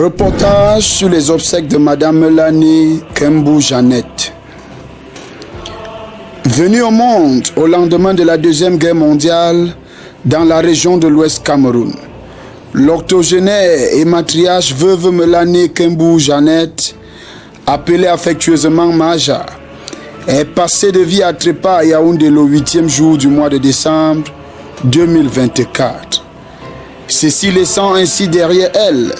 Reportage sur les obsèques de Madame Mélanie Kembou Jeannette. Venue au monde au lendemain de la Deuxième Guerre mondiale dans la région de l'Ouest Cameroun, l'octogénaire et matriarche veuve Mélanie Kembou Jeannette, appelée affectueusement Maja, est passée de vie à trépas à Yaoundé le 8e jour du mois de décembre 2024. Ceci laissant ainsi derrière elle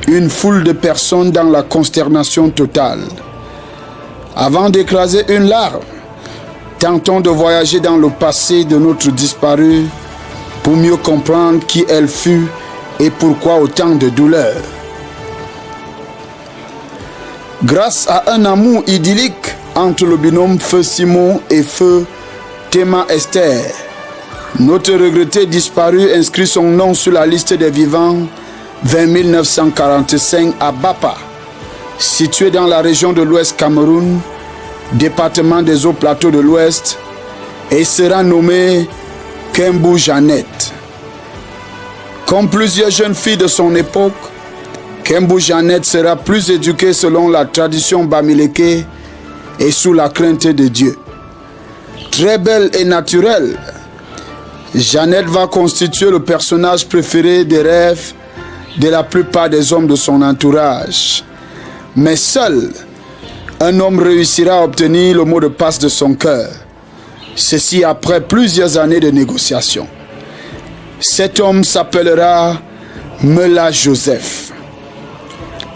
une foule de personnes dans la consternation totale. Avant d'écraser une larme, tentons de voyager dans le passé de notre disparue pour mieux comprendre qui elle fut et pourquoi autant de douleur. Grâce à un amour idyllique entre le binôme Feu Simon et Feu Théma Esther, notre regretté disparu inscrit son nom sur la liste des vivants vers 1945 à Bapa, situé dans la région de l'Ouest Cameroun, département des Hauts-Plateaux de l'Ouest, et sera nommé Kembou Jeannette. Comme plusieurs jeunes filles de son époque, Kembou Jeannette sera plus éduquée selon la tradition bamileke et sous la crainte de Dieu. Très belle et naturelle, Jeannette va constituer le personnage préféré des rêves de la plupart des hommes de son entourage. Mais seul un homme réussira à obtenir le mot de passe de son cœur. Ceci après plusieurs années de négociations. Cet homme s'appellera Mela Joseph.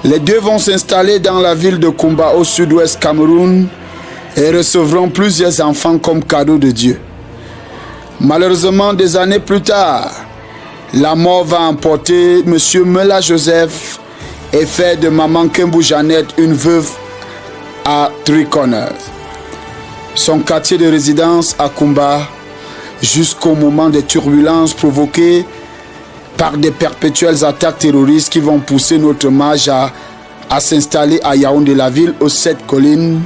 Les deux vont s'installer dans la ville de Kumba au sud-ouest Cameroun et recevront plusieurs enfants comme cadeau de Dieu. Malheureusement, des années plus tard, la mort va emporter M. Mela Joseph et faire de maman Kembou Jeannette une veuve à Three Corners, son quartier de résidence à Kumba, jusqu'au moment des turbulences provoquées par des perpétuelles attaques terroristes qui vont pousser notre mage à s'installer à Yaoundé, la ville aux 7 collines,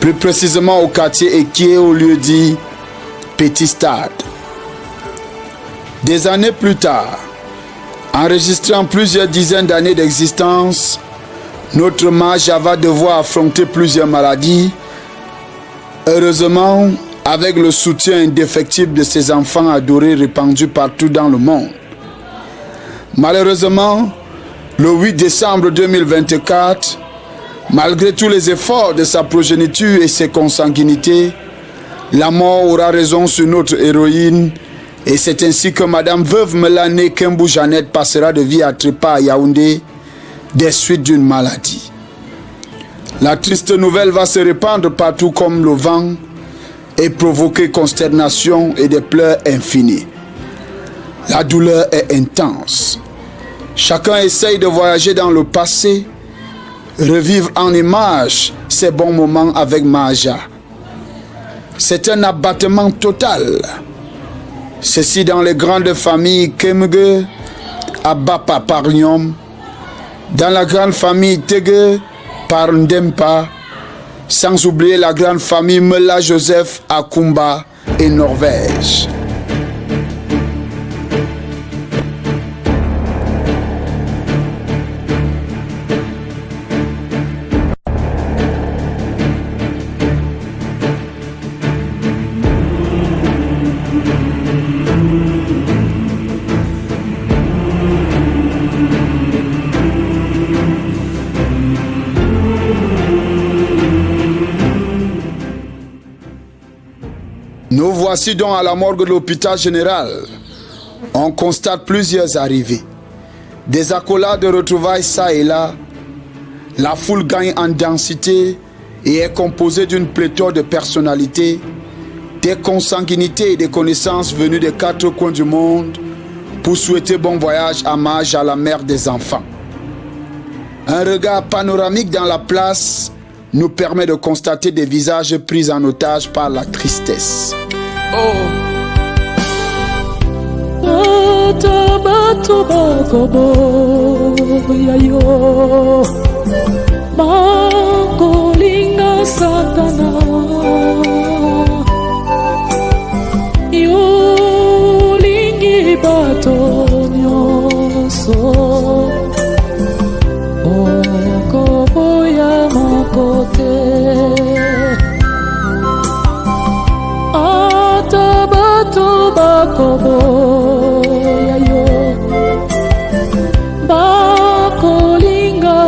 plus précisément au quartier Ekié, au lieu dit Petit Stade. Des années plus tard, enregistrant plusieurs dizaines d'années d'existence, notre mage va devoir affronter plusieurs maladies. Heureusement, avec le soutien indéfectible de ses enfants adorés répandus partout dans le monde. Malheureusement, le 8 décembre 2024, malgré tous les efforts de sa progéniture et ses consanguinités, la mort aura raison sur notre héroïne, et c'est ainsi que Madame veuve Mélanie Kembou Jeannette passera de vie à trépas à Yaoundé des suites d'une maladie. La triste nouvelle va se répandre partout comme le vent et provoquer consternation et des pleurs infinis. La douleur est intense. Chacun essaye de voyager dans le passé, revivre en image ces bons moments avec Maja. C'est un abattement total. Ceci dans les grandes familles Kemge, Abapa par Nyom, dans la grande famille Tege par Ndempa, sans oublier la grande famille Mela Joseph à Kumba et Norvège. Nous voici donc à la morgue de l'hôpital général. On constate plusieurs arrivées. Des accolades de retrouvailles ça et là. La foule gagne en densité et est composée d'une pléthore de personnalités, des consanguinités et des connaissances venues des 4 coins du monde pour souhaiter bon voyage à Mage, à la mère des enfants. Un regard panoramique dans la place nous permet de constater des visages pris en otage par la tristesse.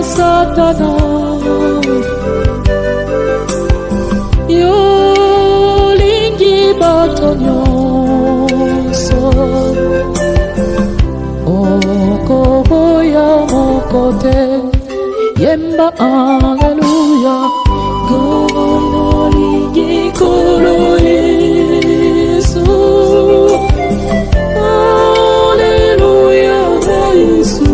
Satana yolingi bato nyonso okoboya moko te yemba alleluya golingi kolo Yesu alleluya Yesu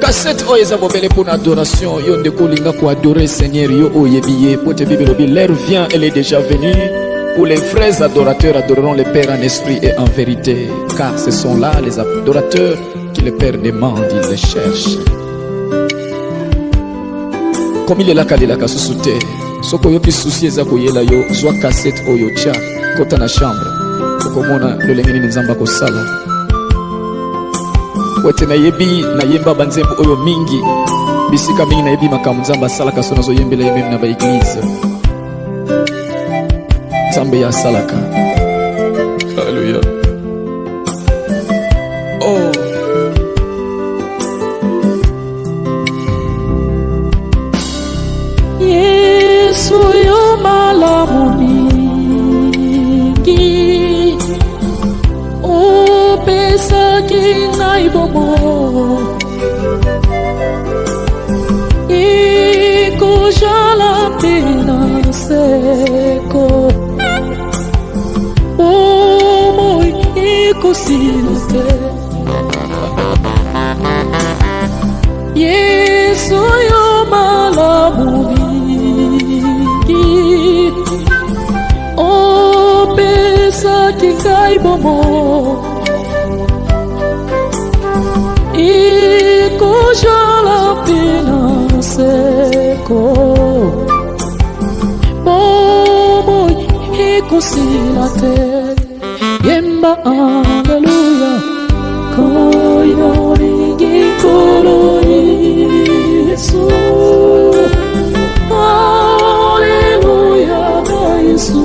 Cassette oyo eza bobele pour adoration yo ndeko linga ko adorer Seigneur yo oyebiye pote Bible bi l'heure vient elle est déjà venue où les vrais adorateurs adoreront le Père en esprit et en vérité car ce sont là les adorateurs qui le Père demande ils les cherchent comme il est là kalelaka susu te soko yo ki souci eza koyela yo zwa cassette oyo tia kota na chambre okomona lolenge nini nzamba kosala wete na yebi na yemba banzembo oyo mingi bisika mingi na yebi makamu nzamba asalaka so nazo yembela ye meme na baeglise nzambe ya asalaka haleluya oh Yesu yo malamu mingi opesaki ngai bomo ikojala pena seko bomo ikosila te Yesu yo malamu mingi opesaki ngai bomo ikojala pena seko bomo ikosila te yemba alleluya koyo ringi kolo Yesu alleluya Yesu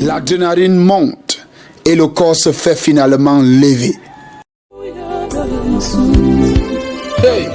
L'adrénaline monte et le corps se fait finalement lever. Hey.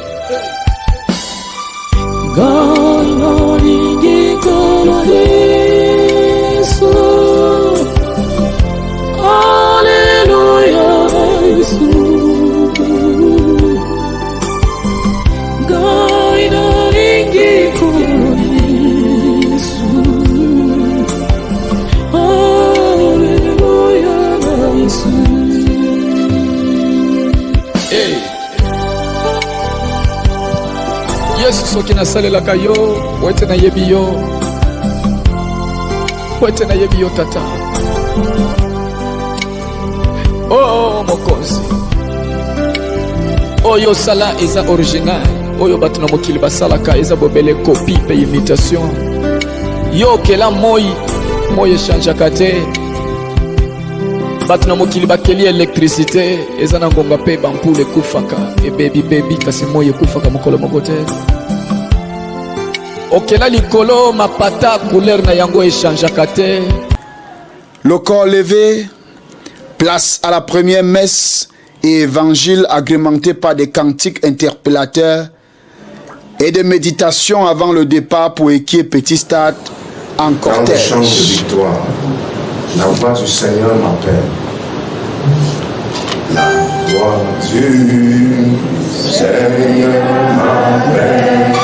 Yesu soki nasalelaka yo wete na yebi yo tata oh mokonzi oyo sala eza original oyo bato na mokili basalaka eza bobele copie pe imitation yo kela moi echangeaka te bato na mokili bakeli électricité eza na ngonga pe bampule ekufaka ebebi kasi moi ekufaka mokolo moko te okela likolo mapata couleur na yango echangeaka te. Le corps levé, place à la première messe et évangile agrémenté par des cantiques interpellateurs et des méditations avant le départ pour Ekie Petit Stade en cortège. Dans le chant de victoire, la voix du Seigneur m'appelle. La voix du Seigneur m'appelle.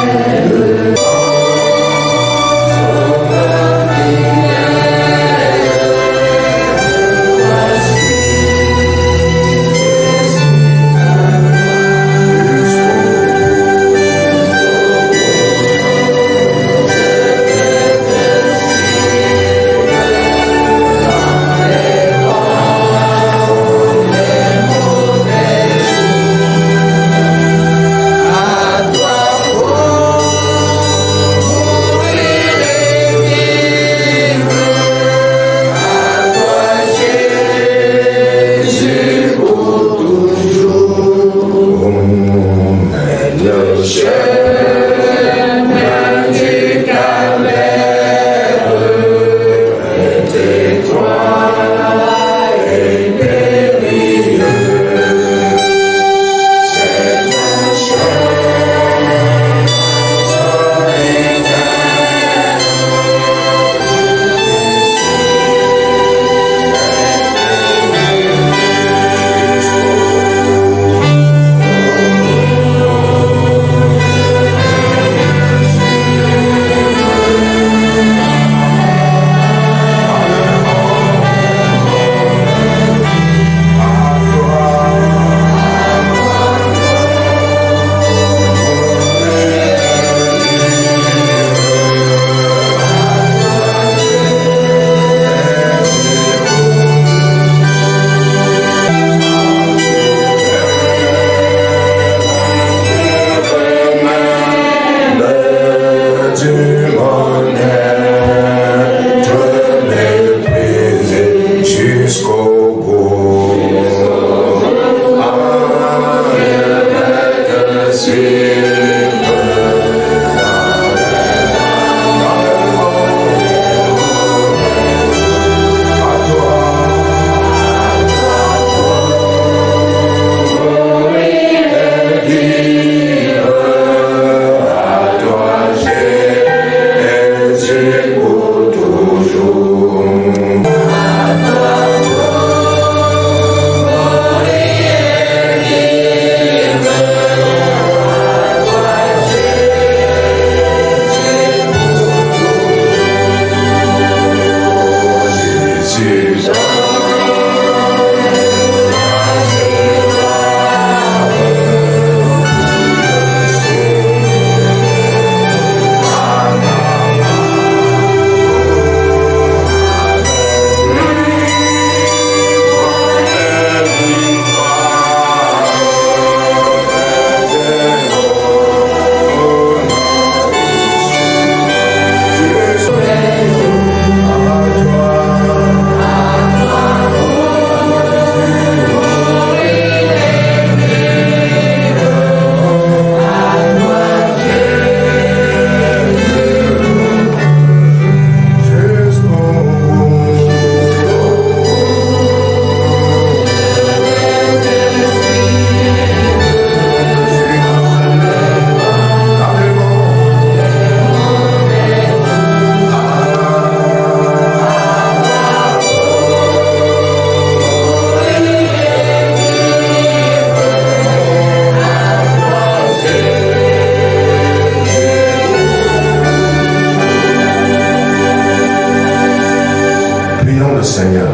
Seigneur.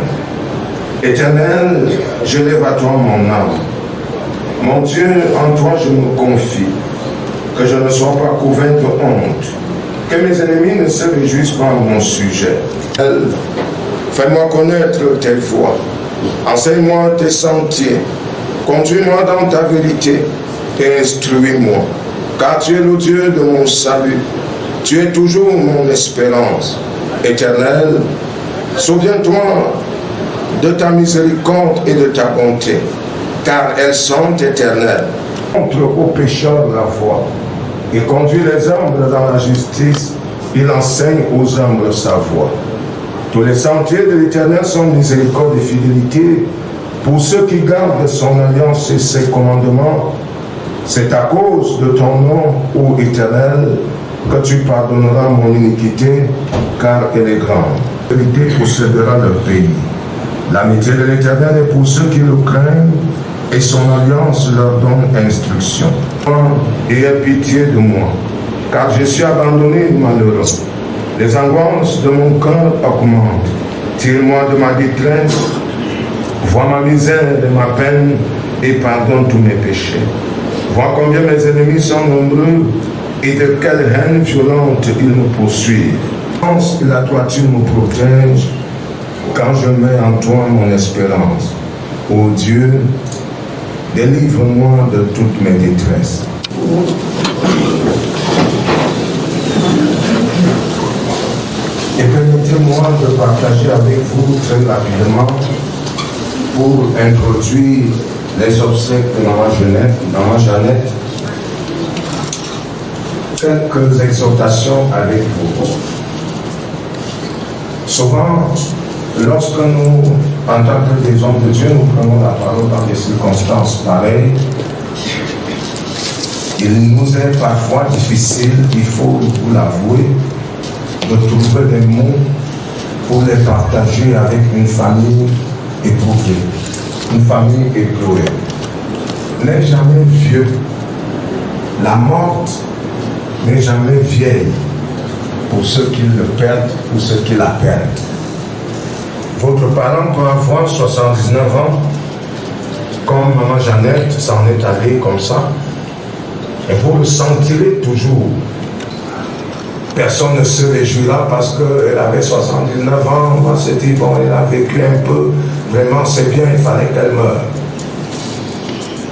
Éternel, je lève à toi mon âme. Mon Dieu, en toi je me confie, que je ne sois pas couvert de honte, que mes ennemis ne se réjouissent pas à mon sujet. Fais-moi connaître tes voies, enseigne-moi tes sentiers, conduis-moi dans ta vérité et instruis-moi, car tu es le Dieu de mon salut, tu es toujours mon espérance. Éternel, souviens-toi de ta miséricorde et de ta bonté, car elles sont éternelles. Montre aux pécheurs la voie, il conduit les humbles dans la justice, il enseigne aux humbles sa voie. Tous les sentiers de l'Éternel sont miséricorde et fidélité pour ceux qui gardent son alliance et ses commandements. C'est à cause de ton nom, ô Éternel, que tu pardonneras mon iniquité, car elle est grande. La vérité possédera le pays. L'amitié de l'Éternel est pour ceux qui le craignent, et son alliance leur donne instruction. Et aie pitié de moi, car je suis abandonné et malheureux. Les angoisses de mon cœur augmentent. Tire-moi de ma détresse, vois ma misère et ma peine, et pardonne tous mes péchés. Vois combien mes ennemis sont nombreux, et de quelle haine violente ils me poursuivent. Pense et à toi tu me protèges, quand je mets en toi mon espérance. Ô Dieu, délivre-moi de toutes mes détresses. Et permettez-moi de partager avec vous très rapidement, pour introduire les obsèques de Maman Jeannette, quelques exhortations avec vous. Souvent, lorsque nous, en tant que des hommes de Dieu, nous prenons la parole dans des circonstances pareilles, il nous est parfois difficile, il faut vous l'avouer, de trouver des mots pour les partager avec une famille éprouvée, une famille éplorée. N'est jamais vieux, la morte n'est jamais vieille pour ceux qui le perdent ou ceux qui la perdent. Votre parent peut avoir 79 ans, comme Maman Jeannette s'en est allée comme ça, et vous le sentirez toujours. Personne ne se réjouira parce qu'elle avait 79 ans, on va se dire, bon, elle a vécu un peu, vraiment c'est bien, il fallait qu'elle meure.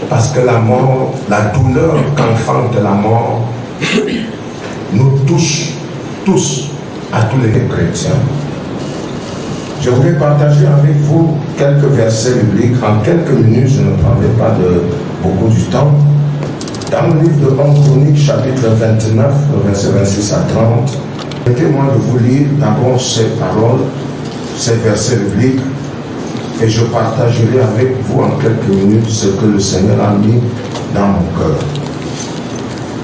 Parce que la mort, la douleur qu'enfante la mort, nous touche tous, à tous les chrétiens. Je voulais partager avec vous quelques versets bibliques. En quelques minutes, je ne prendrai pas beaucoup du temps. Dans le livre de 1 Chroniques, chapitre 29, versets 26 à 30, permettez-moi de vous lire d'abord ces paroles, ces versets bibliques, et je partagerai avec vous en quelques minutes ce que le Seigneur a mis dans mon cœur.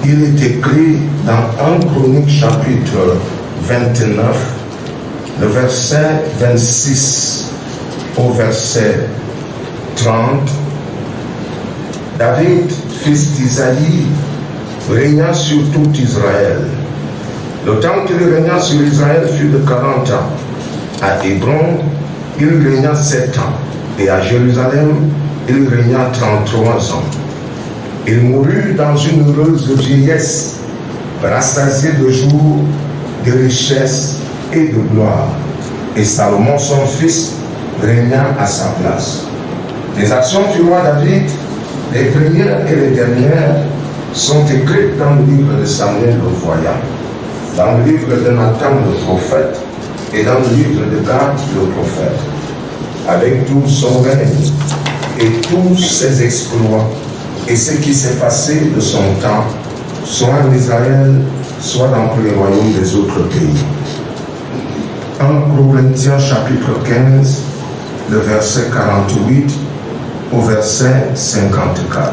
Il est écrit dans 1 Chroniques, chapitre 29, le verset 26 au verset 30, David, fils d'Isaïe, régna sur tout Israël. Le temps qu'il régna sur Israël fut de 40 ans. À Hébron, il régna 7 ans. Et à Jérusalem, il régna 33 ans. Il mourut dans une heureuse vieillesse, rassasié de jours, de richesses et de gloire. Et Salomon, son fils, régna à sa place. Les actions du roi David, les premières et les dernières, sont écrites dans le livre de Samuel le voyant, dans le livre de Nathan le prophète et dans le livre de Gad le prophète, avec tout son règne et tous ses exploits et ce qui s'est passé de son temps, soit en Israël, soit dans tous les royaumes des autres pays. 1 Corinthiens chapitre 15, le verset 48 au verset 54.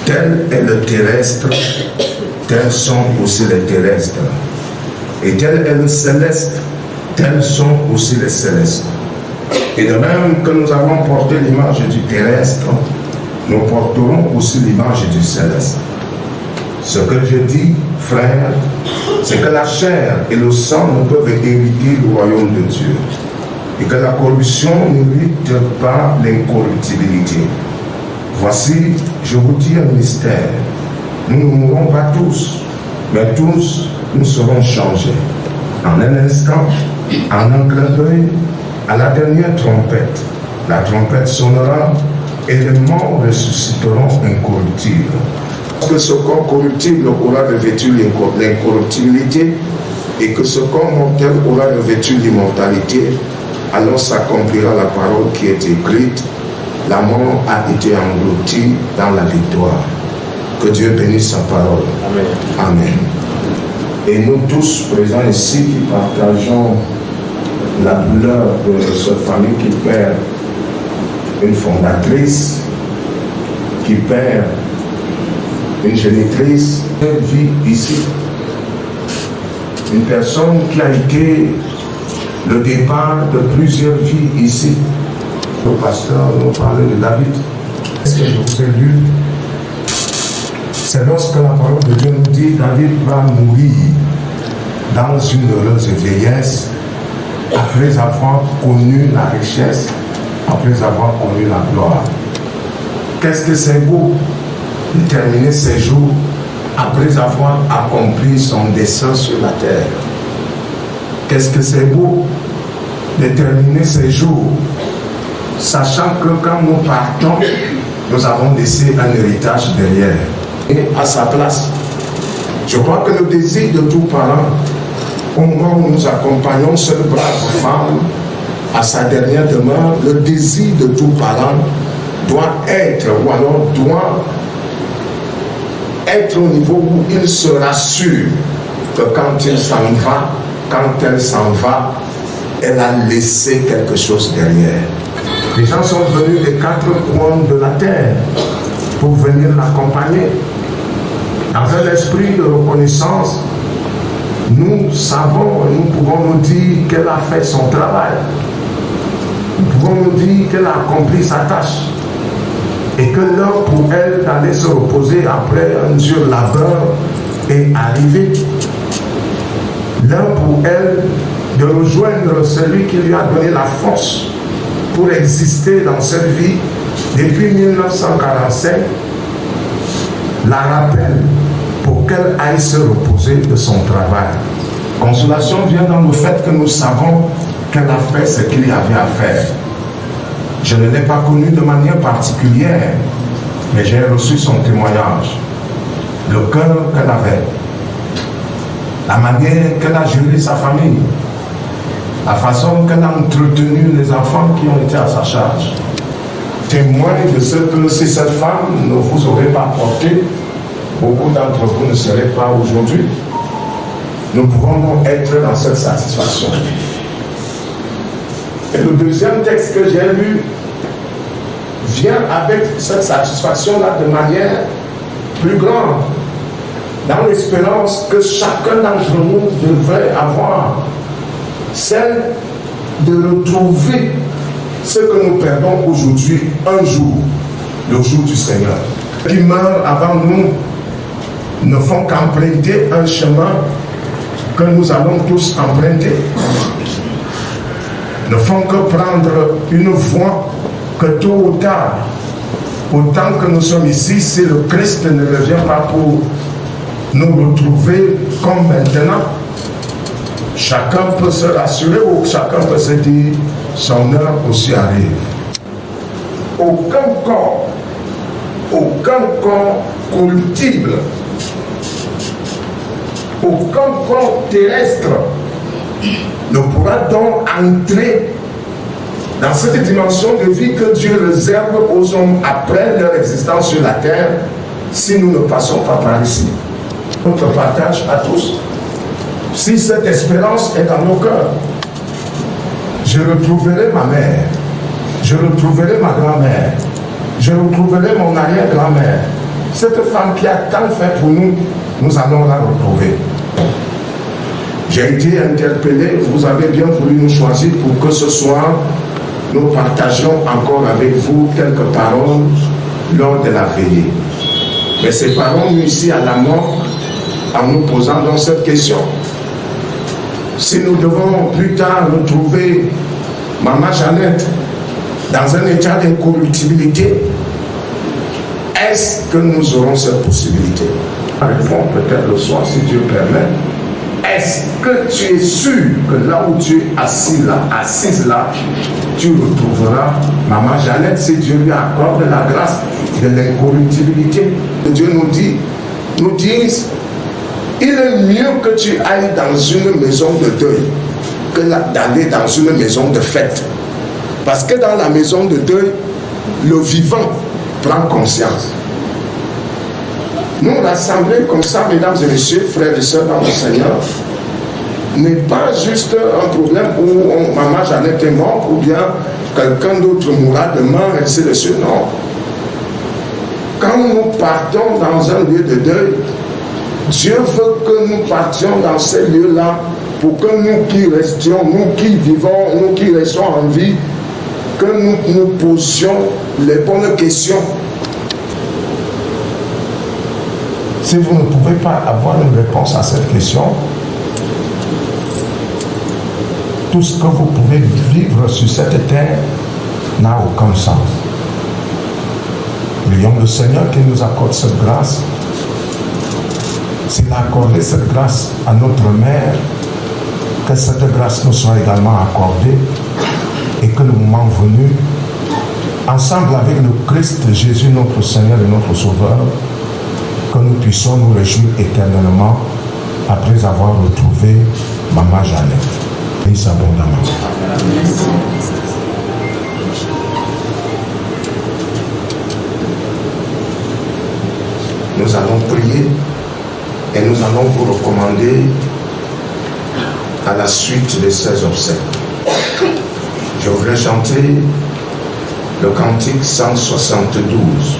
Tel est le terrestre, tels sont aussi les terrestres. Et tel est le céleste, tels sont aussi les célestes. Et de même que nous avons porté l'image du terrestre, nous porterons aussi l'image du céleste. Ce que je dis, frères, c'est que la chair et le sang ne peuvent hériter le royaume de Dieu. et que la corruption n'irrite pas l'incorruptibilité. Voici, je vous dis un mystère. Nous ne mourrons pas tous, mais tous nous serons changés. En un instant, en un clin d'œil, à la dernière trompette, la trompette sonnera et les morts ressusciteront incorruptibles. Que ce corps corruptible aura revêtu l'incorruptibilité et que ce corps mortel aura revêtu l'immortalité, alors s'accomplira la parole qui est écrite. La mort a été engloutie dans la victoire. Que Dieu bénisse sa parole. Amen. Amen. Et nous tous présents ici qui partageons la douleur de cette famille qui perd une fondatrice, qui perd une génitrice, une vie ici. Une personne qui a été le départ de plusieurs vies ici. Le pasteur nous parlait de David. Ce que je vous ai lu, c'est lorsque la parole de Dieu nous dit David va mourir dans une heureuse vieillesse après avoir connu la richesse, après avoir connu la gloire. Qu'est-ce que c'est beau de terminer ses jours après avoir accompli son dessein sur la terre. Qu'est-ce que c'est beau de terminer ses jours sachant que quand nous partons, nous avons laissé un héritage derrière. Et à sa place, je crois que le désir de tout parent, au moment où nous accompagnons cette brave femme à sa dernière demeure, le désir de tout parent doit être, ou alors doit être au niveau où il se rassure que quand il s'en va, quand elle s'en va, elle a laissé quelque chose derrière. Les gens sont venus des quatre coins de la terre pour venir l'accompagner. Dans un esprit de reconnaissance, nous savons et nous pouvons nous dire qu'elle a fait son travail. Nous pouvons nous dire qu'elle a accompli sa tâche. Et que l'heure pour elle d'aller se reposer après un dur labeur est arrivée. L'heure pour elle de rejoindre celui qui lui a donné la force pour exister dans cette vie depuis 1945, la rappelle pour qu'elle aille se reposer de son travail. Consolation vient dans le fait que nous savons qu'elle a fait ce qu'il y avait à faire. Je ne l'ai pas connue de manière particulière, mais j'ai reçu son témoignage. Le cœur qu'elle avait, la manière qu'elle a géré sa famille, la façon qu'elle a entretenu les enfants qui ont été à sa charge. Témoin de ce que si cette femme ne vous aurait pas porté, beaucoup d'entre vous ne seraient pas aujourd'hui. Nous pouvons être dans cette satisfaction. Et le deuxième texte que j'ai lu vient avec cette satisfaction-là de manière plus grande, dans l'espérance que chacun d'entre nous devrait avoir, celle de retrouver ce que nous perdons aujourd'hui, un jour, le jour du Seigneur. Qui meurent avant nous ne font qu'emprunter un chemin que nous allons tous emprunter. Ne font que prendre une voie que tôt ou tard, autant que nous sommes ici, si le Christ ne revient pas pour nous retrouver comme maintenant, chacun peut se rassurer ou chacun peut se dire son heure aussi arrive. Aucun corps corruptible, aucun corps terrestre ne pourra donc entrer dans cette dimension de vie que Dieu réserve aux hommes après leur existence sur la terre si nous ne passons pas par ici. Notre partage à tous. Si cette espérance est dans nos cœurs, je retrouverai ma mère, je retrouverai ma grand-mère, je retrouverai mon arrière-grand-mère. Cette femme qui a tant fait pour nous, nous allons la retrouver. J'ai été interpellé, vous avez bien voulu nous choisir pour que ce soir, nous partagions encore avec vous quelques paroles lors de la veillée. Mais séparons-nous ici à la mort en nous posant donc cette question. Si nous devons plus tard retrouver Maman Jeannette, dans un état d'incorruptibilité, est-ce que nous aurons cette possibilité? Réponds peut-être le soir si Dieu permet. Est-ce que tu es sûr que là où tu es assise là, tu retrouveras Maman Jeannette si Dieu lui accorde la grâce de l'incorruptibilité? Dieu nous dit, il est mieux que tu ailles dans une maison de deuil que d'aller dans une maison de fête. Parce que dans la maison de deuil, le vivant prend conscience. Nous rassembler comme ça, mesdames et messieurs, frères et sœurs dans le Seigneur, n'est pas juste un problème où Maman Jeannette est morte ou bien quelqu'un d'autre mourra demain, et ainsi de suite. Non. Quand nous partons dans un lieu de deuil, Dieu veut que nous partions dans ces lieux-là pour que nous qui restions, nous qui vivons, nous qui restons en vie, que nous nous posions les bonnes questions. Si vous ne pouvez pas avoir une réponse à cette question, tout ce que vous pouvez vivre sur cette terre n'a aucun sens. Prions le Seigneur qui nous accorde cette grâce. S'il a accordé cette grâce à notre mère, que cette grâce nous soit également accordée et que le moment venu, ensemble avec le Christ Jésus, notre Seigneur et notre Sauveur, que nous puissions nous réjouir éternellement après avoir retrouvé Maman Jeannette. Bénisse abondamment. Nous allons prier et nous allons vous recommander à la suite de ces obsèques. Je voudrais chanter le cantique 172.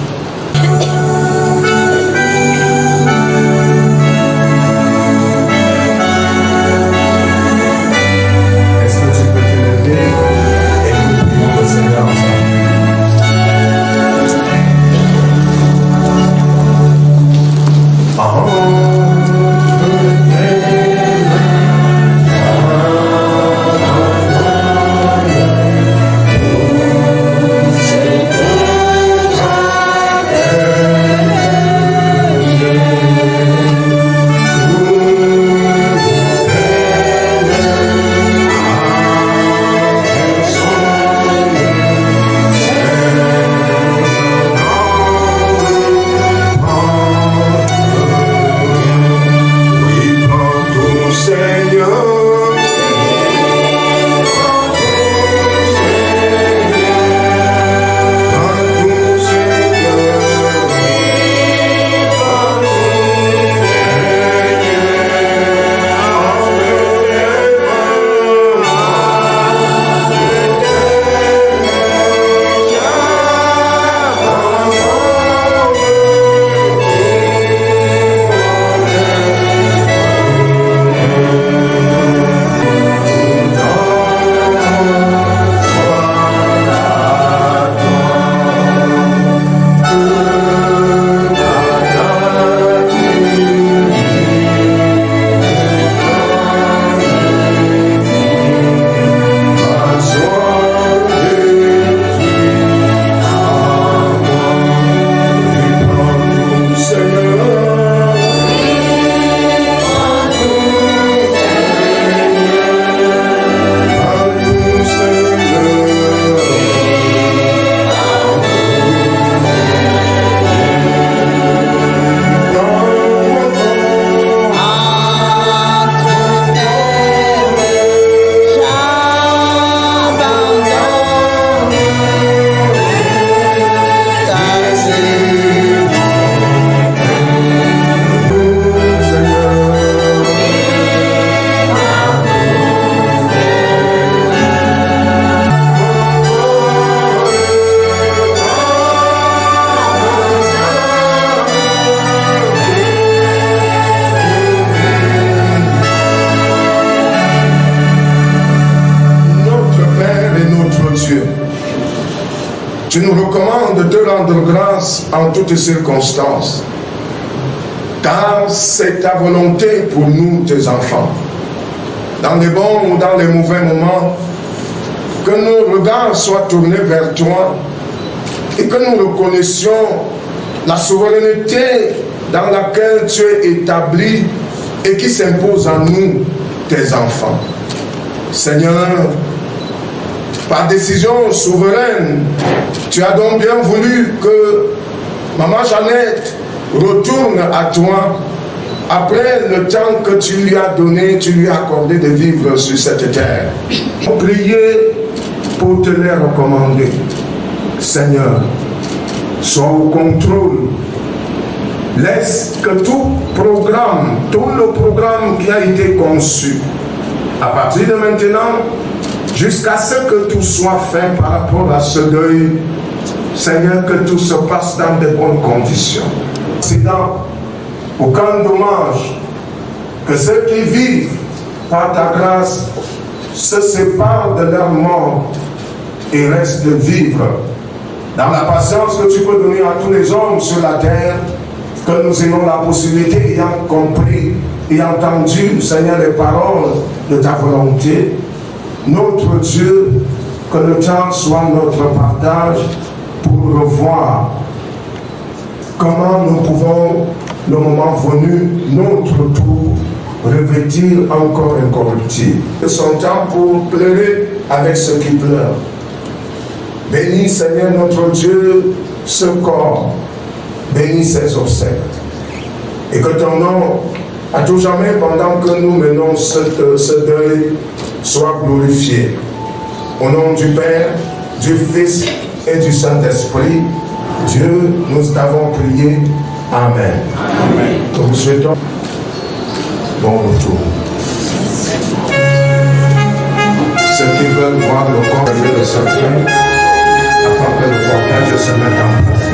Tu nous recommandes de te rendre grâce en toutes circonstances, car c'est ta volonté pour nous, tes enfants, dans les bons ou dans les mauvais moments, que nos regards soient tournés vers toi et que nous reconnaissions la souveraineté dans laquelle tu es établi et qui s'impose à nous, tes enfants. Seigneur, par décision souveraine, tu as donc bien voulu que Maman Jeannette retourne à toi après le temps que tu lui as donné, tu lui as accordé de vivre sur cette terre. Priez pour te les recommander. Seigneur, sois au contrôle. Laisse que tout le programme qui a été conçu, à partir de maintenant, jusqu'à ce que tout soit fait par rapport à ce deuil, Seigneur, que tout se passe dans de bonnes conditions. Accident, aucun dommage, que ceux qui vivent par ta grâce se séparent de leur mort et restent vivre dans la patience que tu peux donner à tous les hommes sur la terre, que nous ayons la possibilité, ayant compris et entendu, Seigneur, les paroles de ta volonté. Notre Dieu, que le temps soit notre partage pour revoir comment nous pouvons, le moment venu, notre tour, revêtir encore incorruptible. Son temps pour pleurer avec ceux qui pleurent. Bénis, Seigneur notre Dieu, ce corps. Bénis ses obsèques. Et que ton nom, à tout jamais, pendant que nous menons ce deuil, soit glorifié. Au nom du Père, du Fils et du Saint-Esprit, Dieu, nous t'avons prié. Amen. Amen. Nous vous souhaitons bon retour. Ceux qui veulent voir le corps de certains, afin que le cortège se mette en place.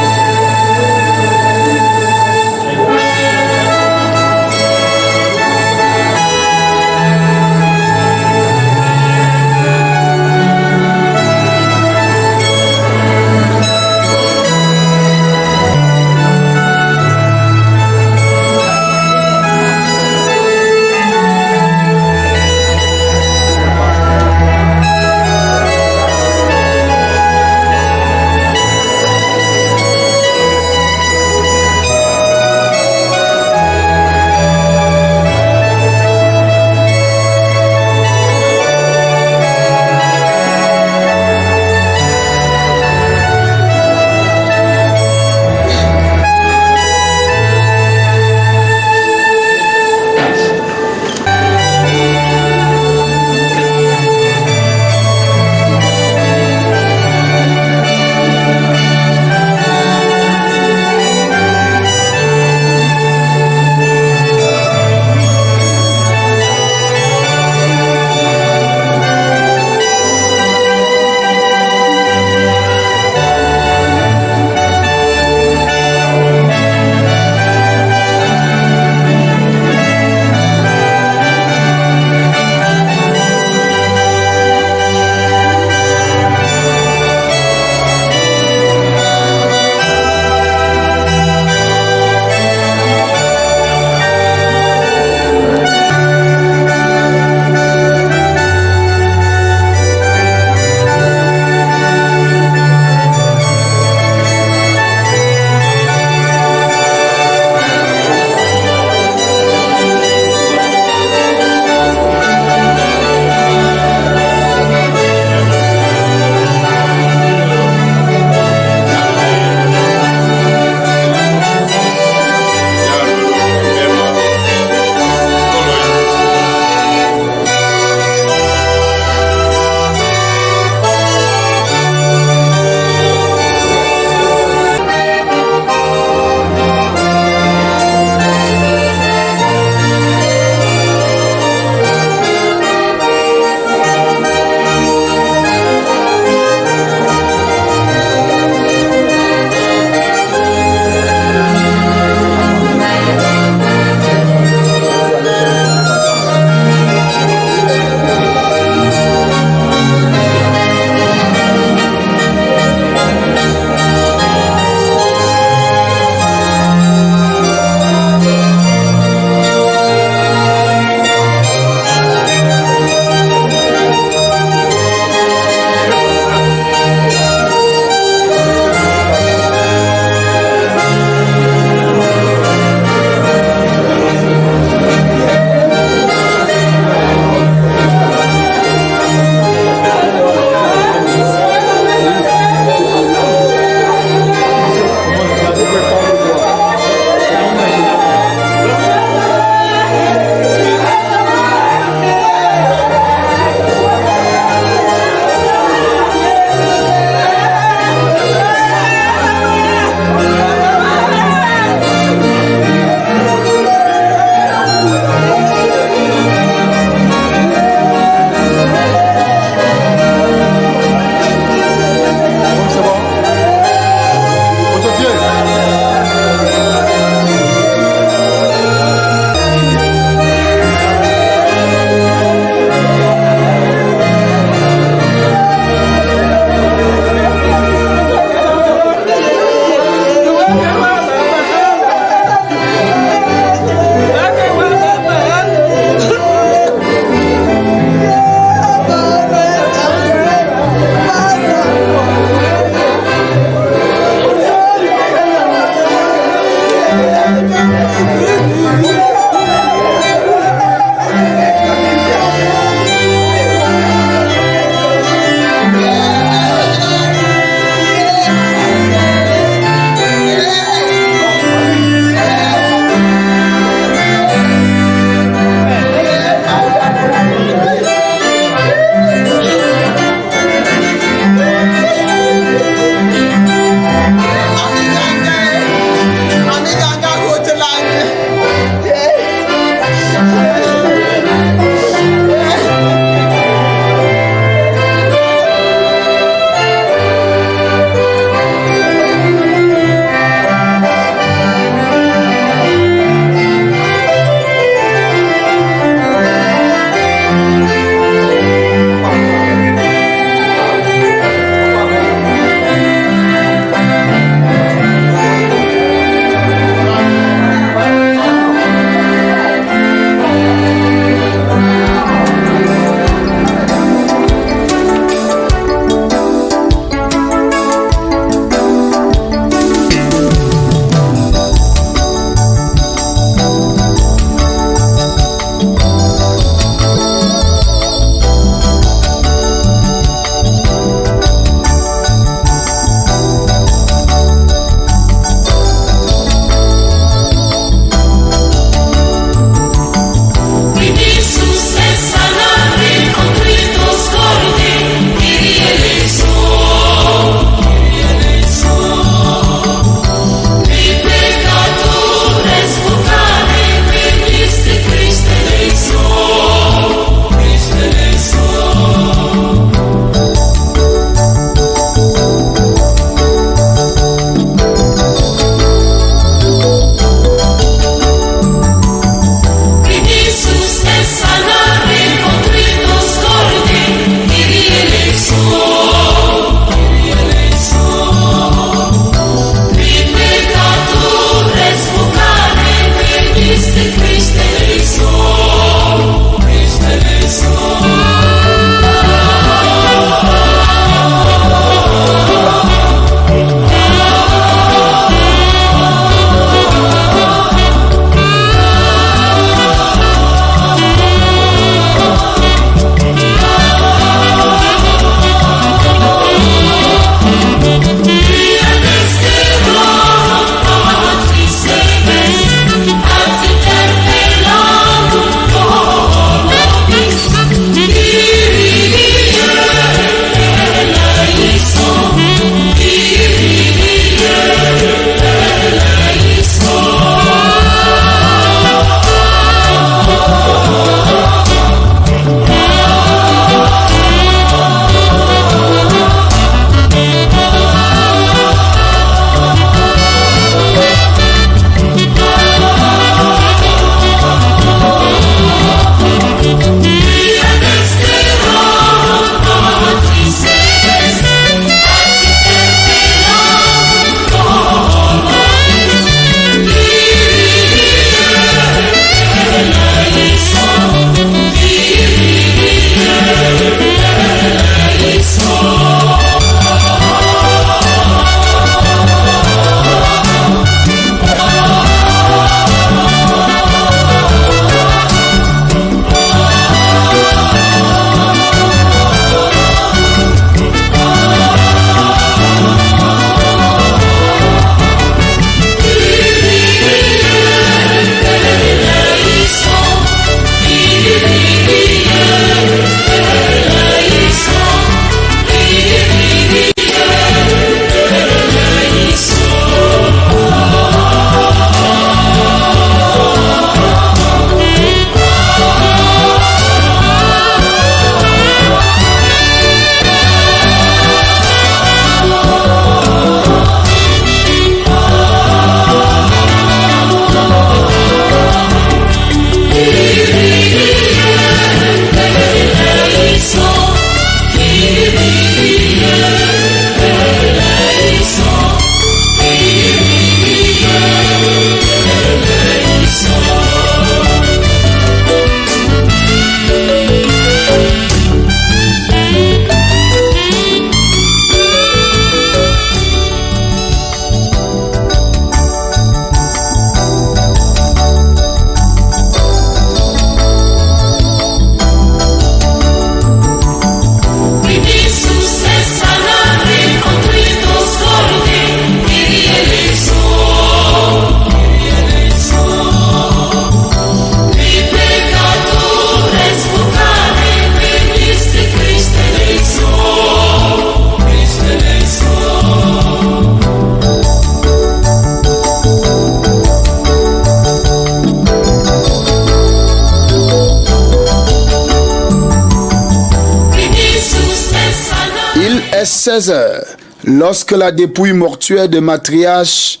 est 16h lorsque la dépouille mortuaire de matriarche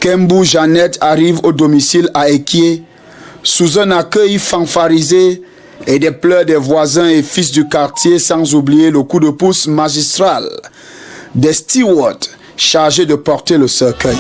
Kembou Jeannette arrive au domicile à Ekié sous un accueil fanfarisé et des pleurs des voisins et fils du quartier, sans oublier le coup de pouce magistral des stewards chargés de porter le cercueil.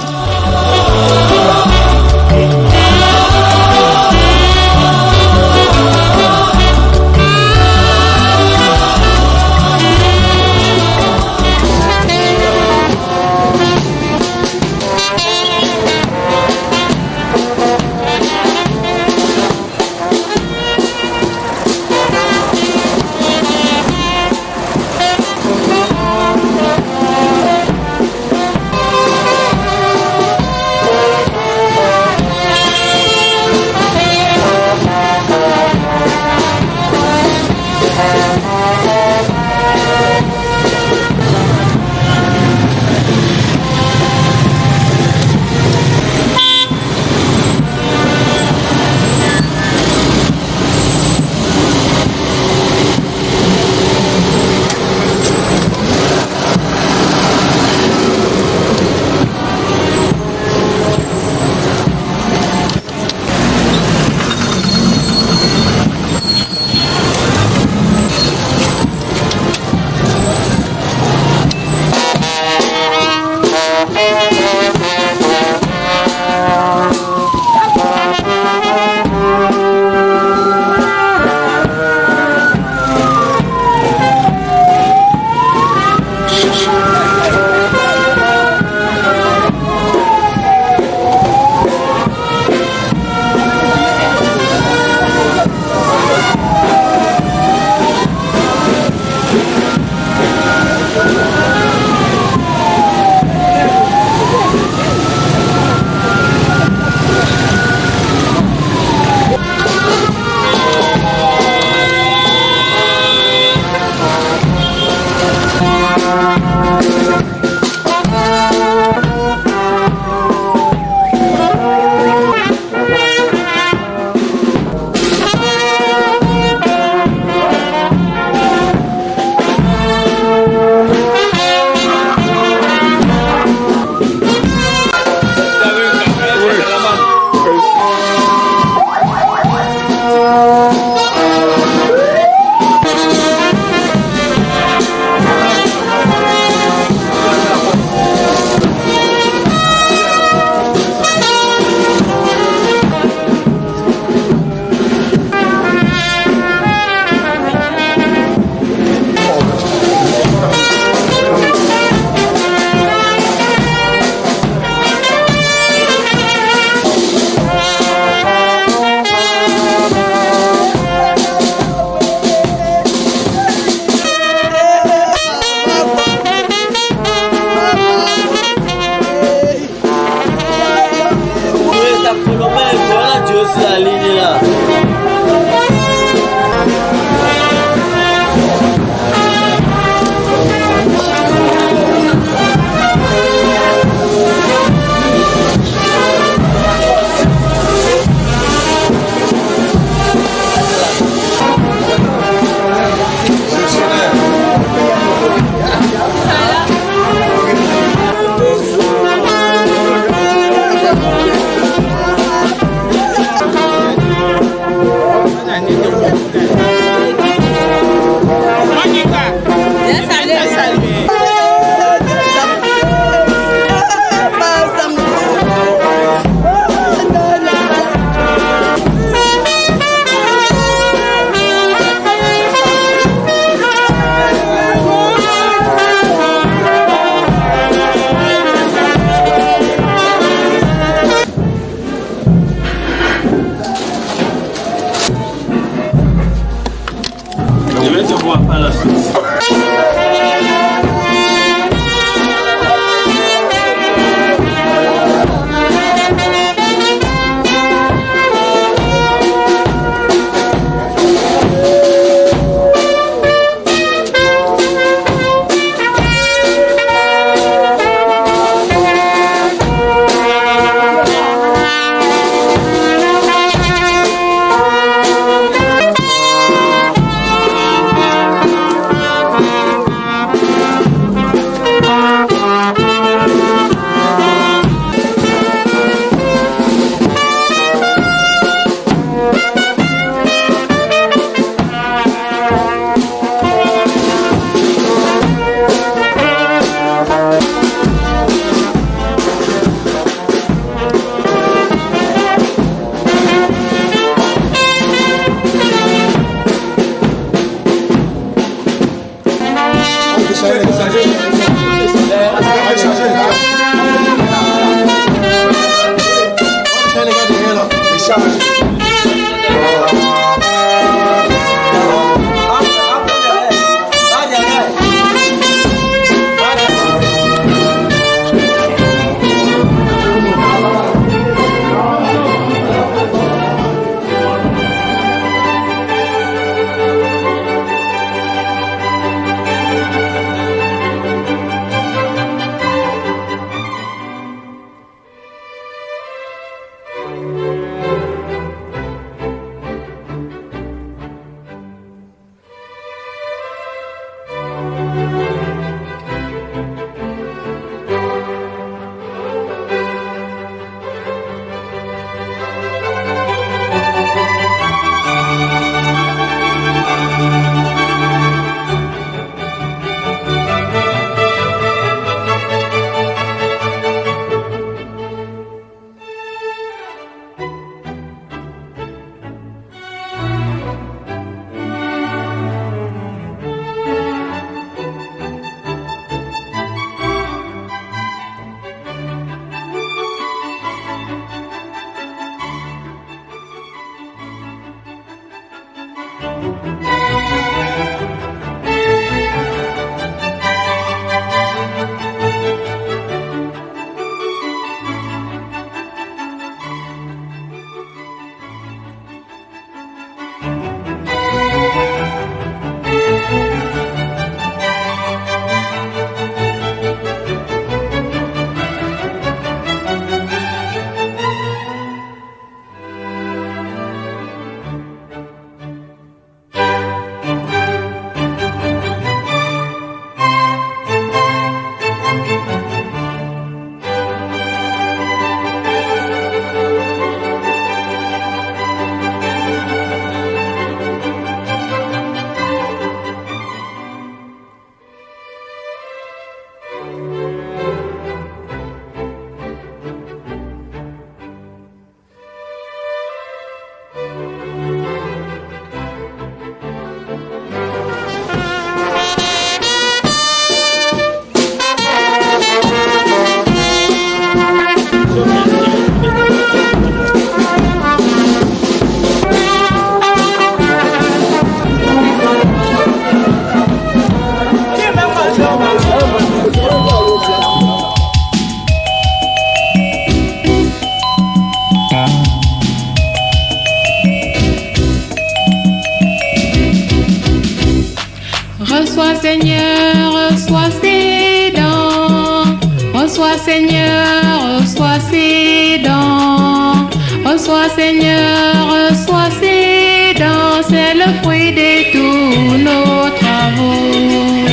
Reçois Seigneur, reçois ses dons. Reçois Seigneur, reçois ses dons. Reçois Seigneur, reçois ses dons. C'est le fruit de tous nos travaux.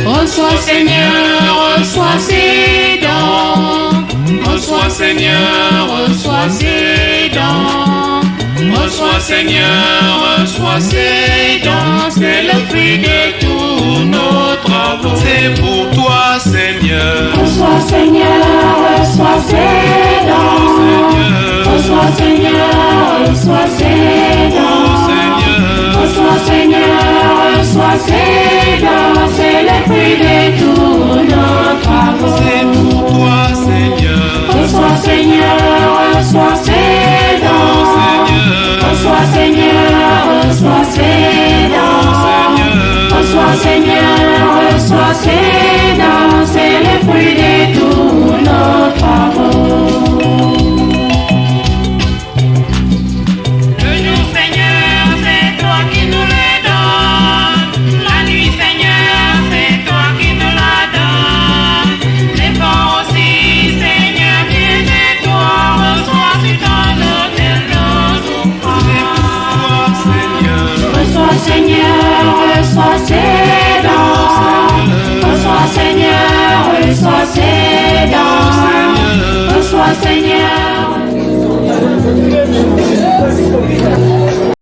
Reçois Seigneur, reçois ses dons. Reçois Seigneur, reçois ses dons. Reçois Seigneur, reçois ses dons. C'est le fruit de tous nos travaux. C'est pour toi, Seigneur. Reçois Seigneur, reçois ses dons. Reçois Seigneur, reçois ses dons. Reçois Seigneur, reçois ses dons. C'est le fruit de tous